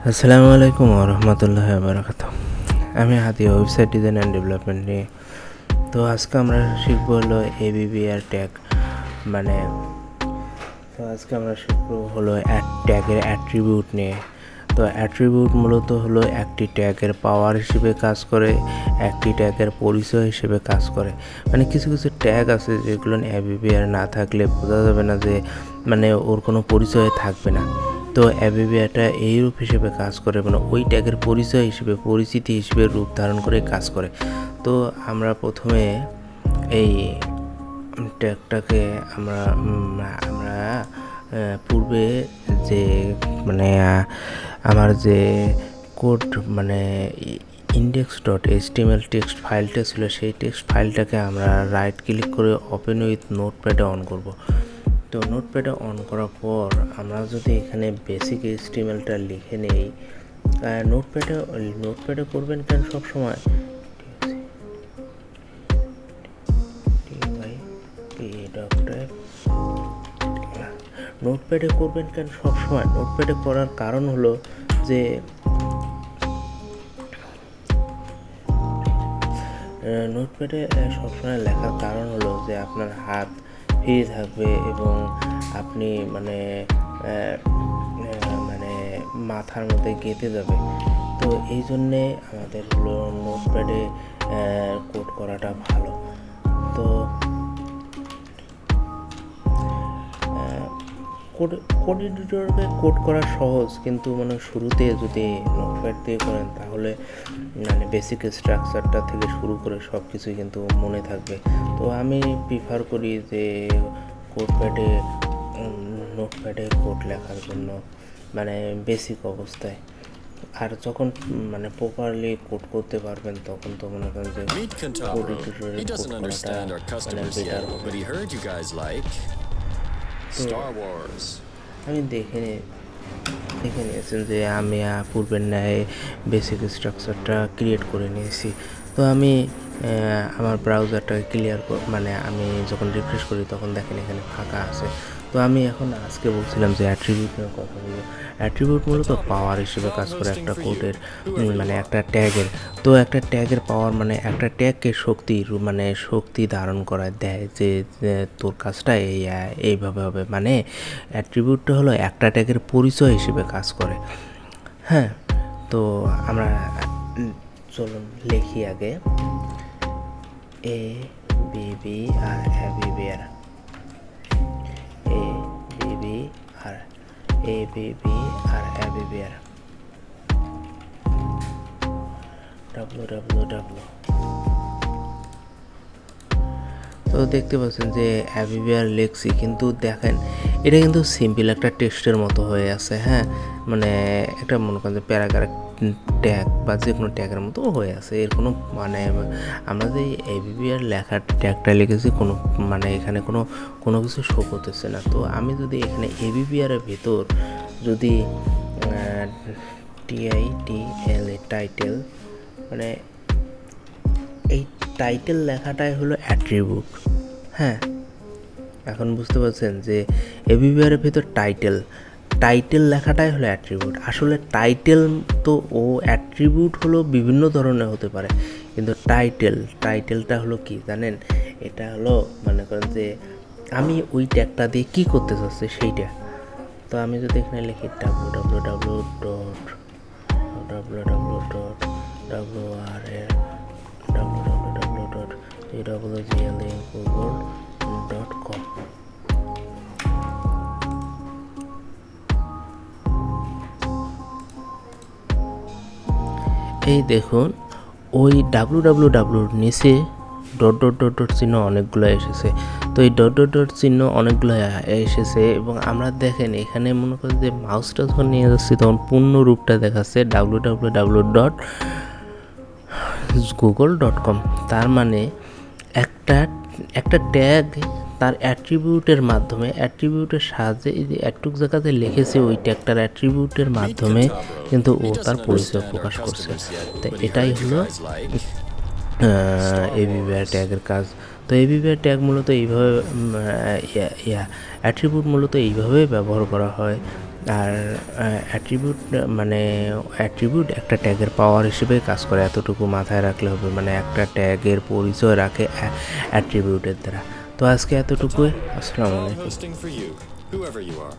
আসসালামু আলাইকুম ওরহমতুল্লাহি ওয়াবারাকাতুহু। আমি হাদি, ওয়েবসাইট ডিজাইন অ্যান্ড ডেভেলপমেন্ট নিয়ে। তো আজকে আমরা শিখবো হলো এবিবিআর ট্যাগ, মানে আজকে আমরা শিখবো হলো ট্যাগের অ্যাট্রিবিউট নিয়ে। তো অ্যাট্রিবিউট মূলত হলো একটি ট্যাগের পাওয়ার হিসেবে কাজ করে, একটি ট্যাগের পরিচয় হিসেবে কাজ করে। মানে কিছু কিছু ট্যাগ আছে যেগুলো এবিবিআর না থাকলে বোঝা যাবে না যে মানে ওর কোনো পরিচয় থাকবে না। তো অ্যাবিভিয়াটা এইরূপ হিসেবে কাজ করে, মানে ওই ট্যাগের পরিচয় হিসেবে, পরিচিতি হিসেবে রূপ ধারণ করে কাজ করে। তো আমরা প্রথমে এই ট্যাগটাকে আমরা আমরা পূর্বে যে মানে আমার যে কোড মানে index.html টেক্সট ফাইলটা ছিল, সেই টেক্সট ফাইলটাকে আমরা রাইট ক্লিক করে ওপেন উইথ নোটপ্যাডে অন করব। তো নোটপ্যাডে অন করার পর আমরা যদি এখানে বেসিক এইচটিএমএলটা লিখে নেই, নোটপ্যাডে করবেন কেন সবসময় নোটপ্যাডে করবেন কেন সবসময় নোটপ্যাডে করার কারণ হলো যে নোটপ্যাডে সবসময় লেখার কারণ হলো যে আপনার হাত ফ্রি থাকবে এবং আপনি মানে মাথার মধ্যে গেঁথে যাবে। তো এই জন্যে আমাদের হলো নোটপ্যাডে কোড করাটা ভালো। তো কোড এডিটরকে কোড করা সহজ, কিন্তু মানে শুরুতে যদি নোটপ্যাড দিয়ে করেন তাহলে মানে বেসিক স্ট্রাকচারটা থেকে শুরু করে সব কিছুই কিন্তু মনে থাকবে। তো আমি প্রিফার করি যে নোটপ্যাডে কোড লেখার জন্য, মানে বেসিক অবস্থায়। আর যখন মানে প্রপারলি কোড করতে পারবেন তখন তো মনে করেন যে কোড এডিটরে কোড করাটা মানে বেটার হবে। আমি দেখে নিয়েছেন যে আমি পূর্বের ন্যায় বেসিক স্ট্রাকচারটা ক্রিয়েট করে নিয়েছি। তো আমি আমার ব্রাউজারটাকে ক্লিয়ার মানে আমি যখন রিফ্রেশ করি তখন দেখেন এখানে ফাঁকা আছে। তো আমি এখন আজকে বলছিলাম যে অ্যাট্রিবিউটের কথা বলবো। অ্যাট্রিবিউট মূলত পাওয়ার হিসেবে কাজ করে একটা কোডের, মানে একটা ট্যাগের। তো একটা ট্যাগের পাওয়ার মানে একটা ট্যাগকে শক্তি ধারণ করা দেয় যে তোর কাজটা এইভাবে হবে। মানে অ্যাট্রিবিউটটা হলো একটা ট্যাগের পরিচয় হিসেবে কাজ করে। হ্যাঁ, তো আমরা চলুন লিখি আগে এ বিবি আর অ্যাবিবিআর, অ্যাবিবিআর www। তো দেখতে পাচ্ছেন যে অ্যাবিবিআর লেখছি, কিন্তু দেখেন এটা কিন্তু সিম্পল একটা টেক্সটের মতো হয়ে আছে। হ্যাঁ, মানে একটা মনে করেন যে প্যারাগ্রাফ ট্যাগ বা যে কোনো ট্যাগের মতো হয়ে আছে। এর কোনো মানে আমরা যে এবিবিআর লেখার ট্যাগটা লিখেছি মানে এখানে কোনো কিছু শো করতেছে না। তো আমি যদি এখানে এবিবিআরের ভেতর যদি টাইটেল, মানে এই টাইটেল লেখাটাই হলো অ্যাট্রিবিউট। হ্যাঁ, এখন বুঝতে পারছেন যে এবিবিআরের ভেতর টাইটেল লেখাটাই হলো অ্যাট্রিবিউট। আসলে তো অ্যাট্রিবিউট হলো বিভিন্ন ধরনের হতে পারে, কিন্তু টাইটেলটা হলো কি জানেন? এটা হলো মনে করেন যে আমি ওই ট্যাগটা দিয়ে কী করতে চাচ্ছি সেইটা। তো আমি যদি এখানে লিখি www.google.com, এই দেখুন ওই wwwর নিচে ডট চিহ্ন অনেকগুলো এসেছে। তো এই ডট চিহ্ন অনেকগুলো এসেছে এবং আমরা দেখেন এখানে মনে করেন যে মাউসটা যখন নিয়ে যাচ্ছি তখন পূর্ণ রূপটা দেখাচ্ছে www.google.com। তার মানে একটা ট্যাগ তার অ্যাট্রিবিউটের সাহায্যে এই যে একটুক জায়গাতে লিখেছে ওই ট্যাগটার অ্যাট্রিবিউটের মাধ্যমে কিন্তু ও তার পরিচয় প্রকাশ করছে। তো এটাই হলো এবিবিআর ট্যাগের কাজ। তো এবিবিআর ট্যাগ মূলত এইভাবে অ্যাট্রিবিউট মূলত এইভাবেই ব্যবহার করা হয়। আর অ্যাট্রিবিউট মানে অ্যাট্রিবিউট একটা ট্যাগের পাওয়ার হিসেবে কাজ করে, এতটুকু মাথায় রাখলে হবে। মানে একটা ট্যাগের পরিচয় রাখে অ্যাট্রিবিউটের দ্বারা। তো আজকে এতটুকুই। আসসালামু Job আলাইকুম। hosting for you, whoever you are.